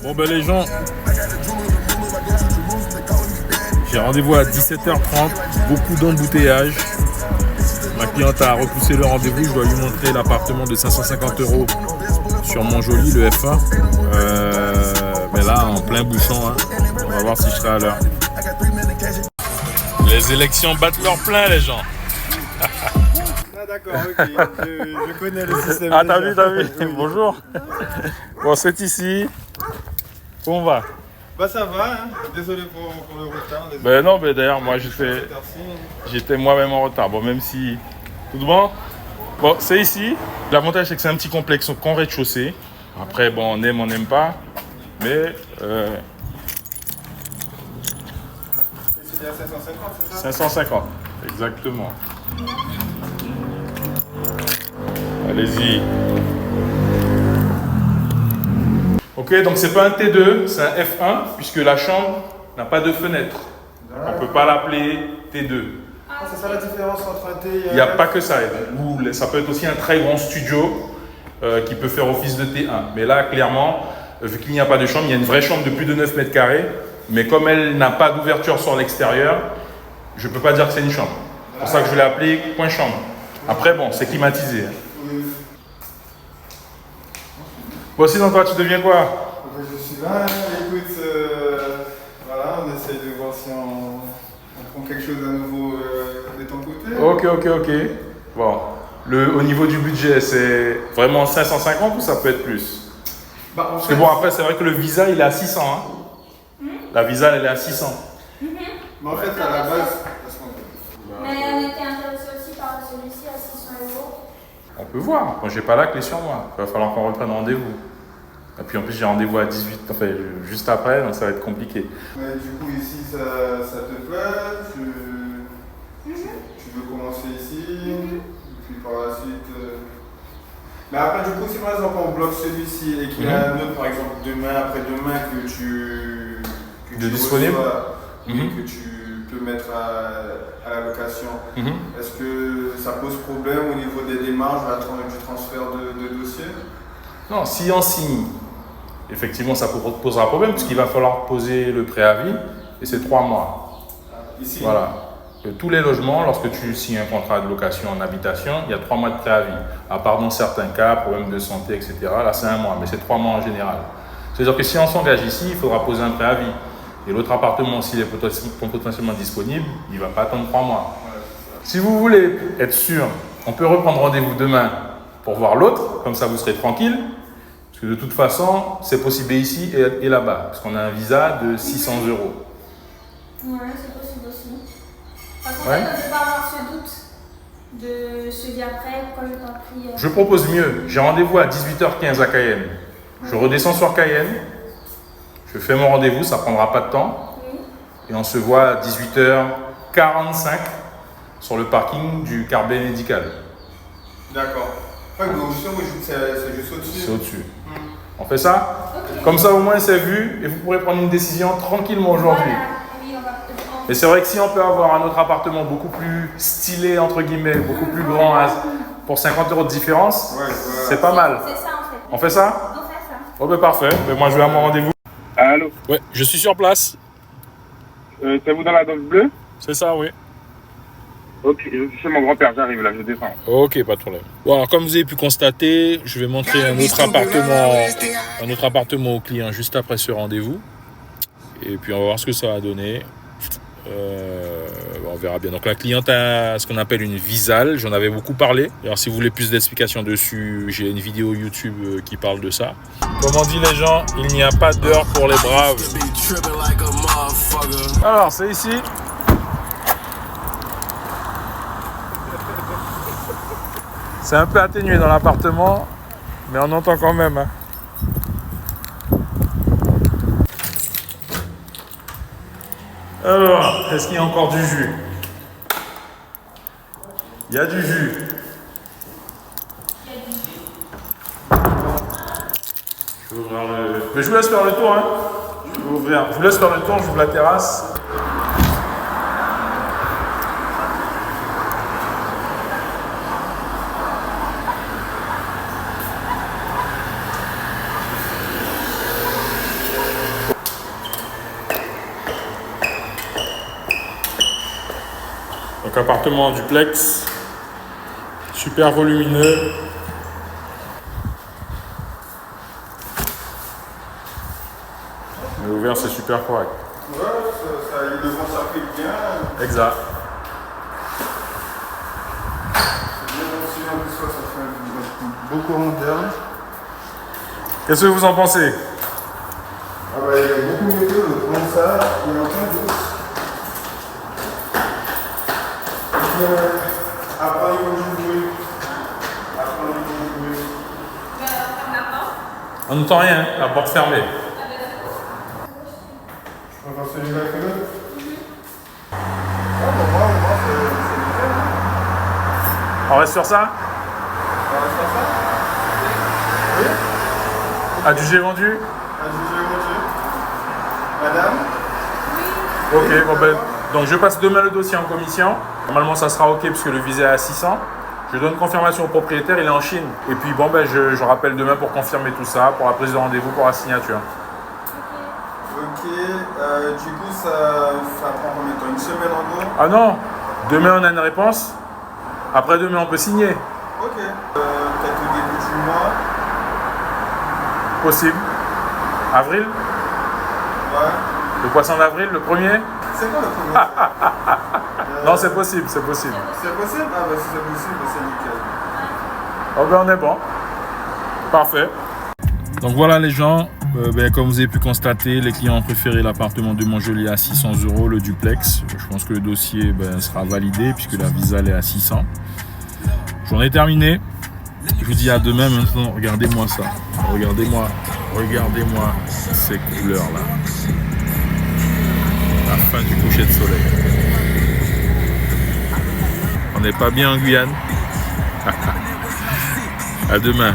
Bon ben les gens, j'ai rendez-vous à 17h30, beaucoup d'embouteillages. Ma cliente a repoussé le rendez-vous, je dois lui montrer l'appartement de 550 € sur Montjoly, le F1. Mais là, en plein bouchon, hein. On va voir si je serai à l'heure. Les élections battent leur plein, les gens. Ah d'accord, ok, je connais le système. Ah t'as vu, Oui. Bonjour. Bon, c'est ici. Où on va? Bah ça va, hein. Désolé pour le retard. Ben non, mais d'ailleurs, moi j'étais moi-même en retard. Bon, même si... Tout bon? Bon, c'est ici. L'avantage, c'est que c'est un petit complexe qu'en rez-de-chaussée. Après, bon, on aime, on n'aime pas. Mais... C'est bien 550, c'est ça? 550, exactement. Allez-y. Ok, donc c'est pas un T2, c'est un F1, puisque la chambre n'a pas de fenêtre. On ne peut pas l'appeler T2. Ah, c'est ça la différence entre un T et un F? Il n'y a pas que ça. Ou ça peut être aussi un très grand studio qui peut faire office de T1. Mais là, clairement, vu qu'il n'y a pas de chambre, il y a une vraie chambre de plus de 9 mètres carrés. Mais comme elle n'a pas d'ouverture sur l'extérieur, je ne peux pas dire que c'est une chambre. C'est pour ça que je l'ai appelé coin chambre. Après, bon, c'est climatisé. Oui. Bon, sinon, toi, tu deviens quoi? Je suis là, écoute, voilà, on essaye de voir si on prend quelque chose à nouveau de ton côté. Ok. Bon, au niveau du budget, c'est vraiment 550 ou ça peut être plus? Bah, Parce que bon, après, c'est vrai que le visa, il est à 600. Hein. La visa, elle est à 600. Mais en fait, à la base... Mais on était intéressé aussi par celui-ci à 600 €. On peut voir. Moi, j'ai pas la clé sur moi. Il va falloir qu'on reprenne rendez-vous. Et puis en plus, j'ai rendez-vous à 18, enfin, juste après, donc ça va être compliqué. Mais du coup, ici, ça te plaît? Tu veux commencer ici? Puis par la suite... Mais après, du coup, si par exemple on bloque celui-ci et qu'il y a un autre, par exemple, demain, après-demain, que tu disponible, que tu peux mettre à la location, est-ce que ça pose problème au niveau des démarches, du transfert de dossier? Non, si on signe, effectivement, ça posera problème, puisqu'il va falloir poser le préavis, et c'est 3 mois. Ici? Voilà. Tous les logements, lorsque tu signes un contrat de location en habitation, il y a 3 mois de préavis. À part dans certains cas, problèmes de santé, etc. Là, c'est 1 mois, mais c'est 3 mois en général. C'est-à-dire que si on s'engage ici, il faudra poser un préavis. Et l'autre appartement, s'il est potentiellement disponible, il ne va pas attendre 3 mois. Si vous voulez être sûr, on peut reprendre rendez-vous demain pour voir l'autre, comme ça vous serez tranquille. Parce que de toute façon, c'est possible ici et là-bas, parce qu'on a un visa de 600 €. Ouais, c'est possible aussi. Parce qu'en Ouais. fait, on ne peut pas avoir ce doute de celui après, pourquoi je t'en prie. Je propose mieux. J'ai rendez-vous à 18h15 à Cayenne. Je redescends sur Cayenne. Je fais mon rendez-vous, ça ne prendra pas de temps. Oui. Et on se voit à 18h45 sur le parking du Carbet médical. D'accord. Ouais, mais c'est juste au-dessus. C'est au-dessus. On fait ça? Ok. Comme ça, au moins, c'est vu et vous pourrez prendre une décision tranquillement aujourd'hui. Voilà. Oui, on va. Et c'est vrai que si on peut avoir un autre appartement beaucoup plus stylé, entre guillemets, beaucoup plus grand, pour 50 € de différence, c'est pas mal. C'est ça en fait. On fait ça? On fait ça. Oh ben parfait, ben moi je vais à mon rendez-vous. Allô? Ouais, je suis sur place. C'est vous dans la danse bleue? C'est ça, oui. Ok, c'est mon grand-père, j'arrive là, je descends. Ok, pas de problème. Bon, alors comme vous avez pu constater, je vais montrer un autre appartement au client juste après ce rendez-vous. Et puis on va voir ce que ça va donner. On verra bien. Donc la cliente a ce qu'on appelle une visale, j'en avais beaucoup parlé. Alors si vous voulez plus d'explications dessus, j'ai une vidéo YouTube qui parle de ça. Comme on dit les gens, il n'y a pas d'heure pour les braves. Alors c'est ici. C'est un peu atténué dans l'appartement, mais on entend quand même. Hein. Alors, est-ce qu'il y a encore du jus? Il y a du jus. Je vais ouvrir le... Mais je vous laisse faire le tour. Hein. Je vous laisse faire le tour, j'ouvre la terrasse. appartement duplex, super volumineux. Mais ouvert, c'est super correct. Ouais, le vent circule bien. Exact. C'est bien aussi, en plus, ça fait beaucoup moderne. Qu'est-ce que vous en pensez? Ah bah, il y a beaucoup mieux que l'autre. Comme ça, il y a plein d'autres. Après, ils vont jouer. On n'entend rien, la porte fermée. Je préfère celui-là que l'autre. Ah, bah, moi, c'est nickel. On reste sur ça? On reste sur ça? Oui? Adjugé vendu? Adjugé vendu. Madame? Ok, bon ben, donc je passe demain le dossier en commission. Normalement ça sera ok puisque le visa est à 600. Je donne confirmation au propriétaire, il est en Chine. Et puis bon ben je rappelle demain pour confirmer tout ça, pour la prise de rendez-vous, pour la signature. Ok, du coup ça prend combien de temps? Une semaine en gros? Ah non, demain on a une réponse. Après demain on peut signer. Ok. Peut-être au début du mois? Possible. Avril? Ouais. Le poisson d'avril, le premier? C'est quoi le premier? Non, c'est possible, c'est possible. C'est possible? Ah bah si c'est possible, c'est nickel. Oh ben on est bon. Parfait. Donc voilà les gens, comme vous avez pu constater, les clients ont préféré l'appartement de Montjoli à 600 €, le duplex. Je pense que le dossier sera validé puisque la visa est à 600. J'en ai terminé. Je vous dis à demain. Maintenant, regardez-moi ça. Regardez-moi ces couleurs-là. La fin du coucher de soleil. On n'est pas bien en Guyane. À demain.